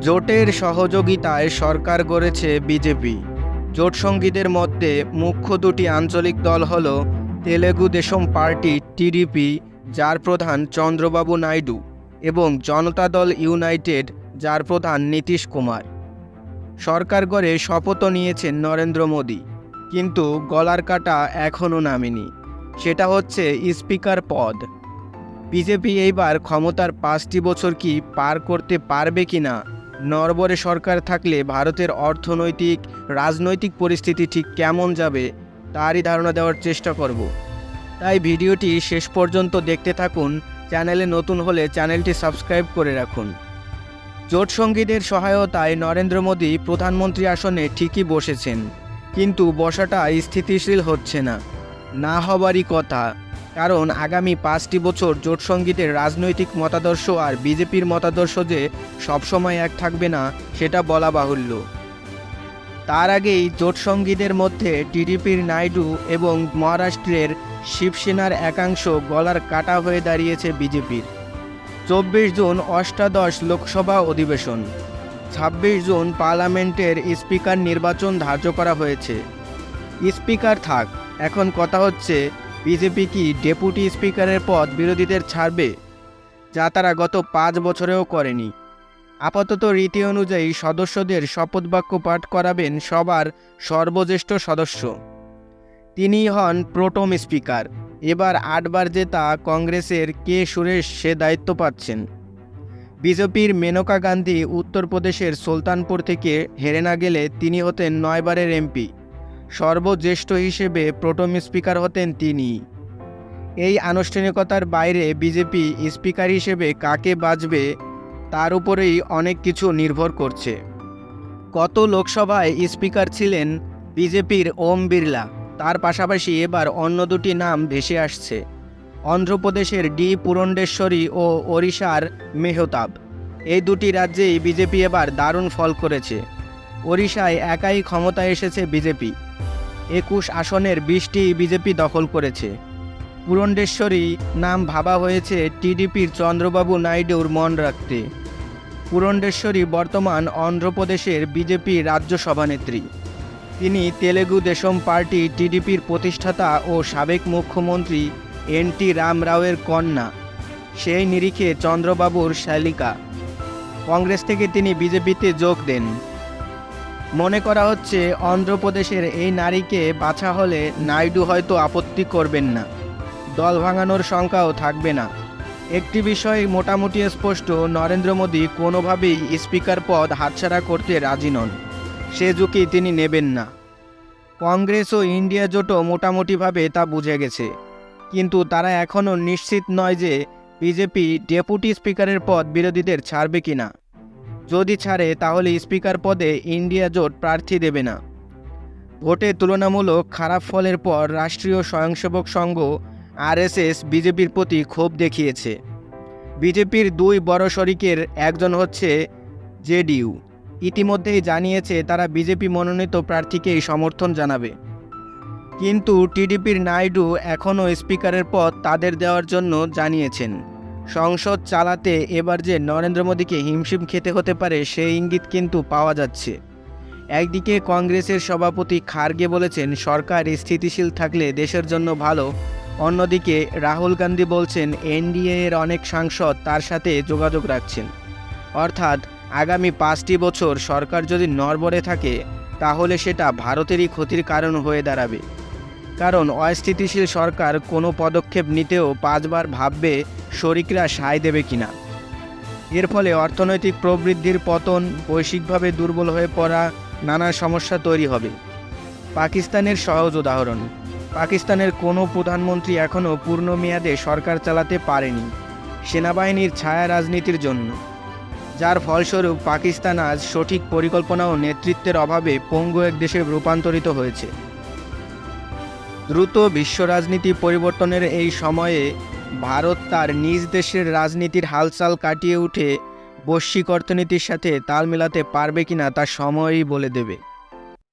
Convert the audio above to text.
জোটের সহযোগিতায় সরকার গড়েছে বিজেপি। জোটসঙ্গীদের মধ্যে মুখ্য দুটি আঞ্চলিক দল হল তেলেগু দেশম পার্টি টিডিপি, যার প্রধান চন্দ্রবাবু নাইডু, এবং জনতা দল ইউনাইটেড, যার প্রধান নীতীশ কুমার। সরকার গড়ে শপথও নিয়েছেন নরেন্দ্র মোদী, কিন্তু গলার কাটা এখনও নামেনি। সেটা হচ্ছে স্পিকার পদ। বিজেপি এইবার ক্ষমতার 5টি বছর কি পার করতে পারবে কিনা, নড়বড়ে সরকার থাকলে ভারতের অর্থনৈতিক রাজনৈতিক পরিস্থিতি ঠিক কেমন যাবে, তারই ধারণা দেওয়ার চেষ্টা করব। তাই ভিডিওটি শেষ পর্যন্ত দেখতে থাকুন। চ্যানেলে নতুন হলে চ্যানেলটি সাবস্ক্রাইব করে রাখুন। জোটসঙ্গীদের সহায়তায় নরেন্দ্র মোদী প্রধানমন্ত্রী আসনে ঠিকই বসেছেন, কিন্তু বসাটা স্থিতিশীল হচ্ছে না। না হবারই কথা, কারণ আগামী 5টি বছর জোটসঙ্গীদের রাজনৈতিক মতাদর্শ আর বিজেপির মতাদর্শ যে সবসময় এক থাকবে না, সেটা বলা বাহুল্য। তার আগেই জোটসঙ্গীদের মধ্যে টিডিপির নাইডু এবং মহারাষ্ট্রের শিবসেনার একাংশ গলার কাটা হয়ে দাঁড়িয়েছে বিজেপির। 24 জুন অষ্টাদশ লোকসভা অধিবেশন, 26 জুন পার্লামেন্টের স্পিকার নির্বাচন ধার্য করা হয়েছে। স্পিকার থাক, এখন কথা হচ্ছে বিজেপি কি ডেপুটি স্পিকারের পদ বিরোধীদের ছাড়বে, যা তারা গত 5 বছরেও করেনি। আপাতত রীতি অনুযায়ী সদস্যদের শপথবাক্য পাঠ করাবেন সবার সর্বজ্যেষ্ঠ সদস্য। তিনিই হন প্রোটোম স্পিকার। এবার 8 বার জেতা কংগ্রেসের কে সুরেশ সে দায়িত্ব পাচ্ছেন। বিজেপির মেনকা গান্ধী উত্তরপ্রদেশের সুলতানপুর থেকে হেরে না গেলে তিনি হতেন 9 বারের এমপি। সর্বজ্যেষ্ঠ হিসেবে প্রোটোম স্পিকার হতেন তিনি। এই আনুষ্ঠানিকতার বাইরে বিজেপি স্পিকার হিসেবে কাকে বাছবে তার উপরেই অনেক কিছু নির্ভর করছে। গত লোকসভায় স্পিকার ছিলেন বিজেপির ওম বিড়লা। তার পাশাপাশি এবার অন্য দুটি নাম ভেসে আসছে, অন্ধ্রপ্রদেশের ডি পুরন্দেশ্বরী ও ওড়িশার মেহতাব। এই দুটি রাজ্যেই বিজেপি এবার দারুণ ফল করেছে। ওড়িশায় একাই ক্ষমতায় এসেছে বিজেপি। 21 আসনের 20টি বিজেপি দখল করেছে। পুরন্দেশ্বরী নাম ভাবা হয়েছে টিডিপির চন্দ্রবাবু নাইডুর মন রাখতে। পুরন্দেশ্বরী বর্তমান অন্ধ্রপ্রদেশের বিজেপি রাজ্য সভানেত্রী। তিনি তেলেগু দেশম পার্টি টিডিপির প্রতিষ্ঠাতা ও সাবেক মুখ্যমন্ত্রী এনটি রামারাওয়ের কন্যা। সেই নিরিখে চন্দ্রবাবুর শালিকা। কংগ্রেস থেকে তিনি বিজেপিতে যোগ দেন। মনে করা হচ্ছে অন্ধ্রপ্রদেশের এই নারীকে বাছা হলে নাইডু হয়তো আপত্তি করবেন না, দল ভাঙানোর শঙ্কাও থাকবে না। একটি বিষয় মোটামুটি স্পষ্ট, নরেন্দ্র মোদী কোনোভাবেই স্পিকার পদ হাতছাড়া করতে রাজি নন। সে ঝুঁকি তিনি নেবেন না। কংগ্রেস ও ইন্ডিয়া জোটও মোটামুটিভাবে তা বুঝে গেছে, কিন্তু তারা এখনও নিশ্চিত নয় যে বিজেপি ডেপুটি স্পিকারের পদ বিরোধীদের ছাড়বে কিনা। যদি ছাড়ে তাহলে স্পিকার পদে ইন্ডিয়া জোট প্রার্থী দেবে না। ভোটে তুলনামূলক খারাপ ফলের পর রাষ্ট্রীয় স্বয়ংসেবক সংঘ আরএসএস বিজেপির প্রতি ক্ষোভ দেখিয়েছে। বিজেপির 2 বড় শরিকের একজন হচ্ছে জেডিইউ। ইতিমধ্যেই জানিয়েছে তারা বিজেপি মনোনীত প্রার্থীকেই সমর্থন জানাবে। কিন্তু টিডিপির নাইডু এখনও স্পিকারের পদ তাদের দেওয়ার জন্য জানিয়েছেন। সংসদ চালাতে এবার যে নরেন্দ্র মোদীকে হিমশিম খেতে হতে পারে সেই ইঙ্গিত কিন্তু পাওয়া যাচ্ছে। একদিকে কংগ্রেসের সভাপতি খার্গে বলেছেন সরকার স্থিতিশীল থাকলে দেশের জন্য ভালো। অন্যদিকে রাহুল গান্ধী বলছেন এনডিএ এর অনেক সাংসদ তার সাথে যোগাযোগ রাখছেন। অর্থাৎ আগামী 5টি বছর সরকার যদি নড়বড়ে থাকে তাহলে সেটা ভারতেরই ক্ষতির কারণ হয়ে দাঁড়াবে। কারণ অস্থিতিশীল সরকার কোনো পদক্ষেপ নিতেও 5 বার ভাববে শরিকরা সায় দেবে কিনা। এর ফলে অর্থনৈতিক প্রবৃদ্ধির পতন, বৈশ্বিকভাবে দুর্বল হয়ে পড়া, নানা সমস্যা তৈরি হবে। পাকিস্তানের সহজ উদাহরণ, পাকিস্তানের কোনো প্রধানমন্ত্রী এখনও পূর্ণ মেয়াদে সরকার চালাতে পারেনি সেনাবাহিনীর ছায়া রাজনীতির জন্য, যার ফলস্বরূপ পাকিস্তান আজ সঠিক পরিকল্পনা ও নেতৃত্বের অভাবে পঙ্গু এক দেশে রূপান্তরিত হয়েছে। দ্রুত বিশ্ব রাজনীতি পরিবর্তনের এই সময়ে ভারত তার নিজ দেশের রাজনীতির হালচাল কাটিয়ে উঠে বৈশ্বিক অর্থনীতির সাথে তাল মেলাতে পারবে কিনা তা সময়ই বলে দেবে।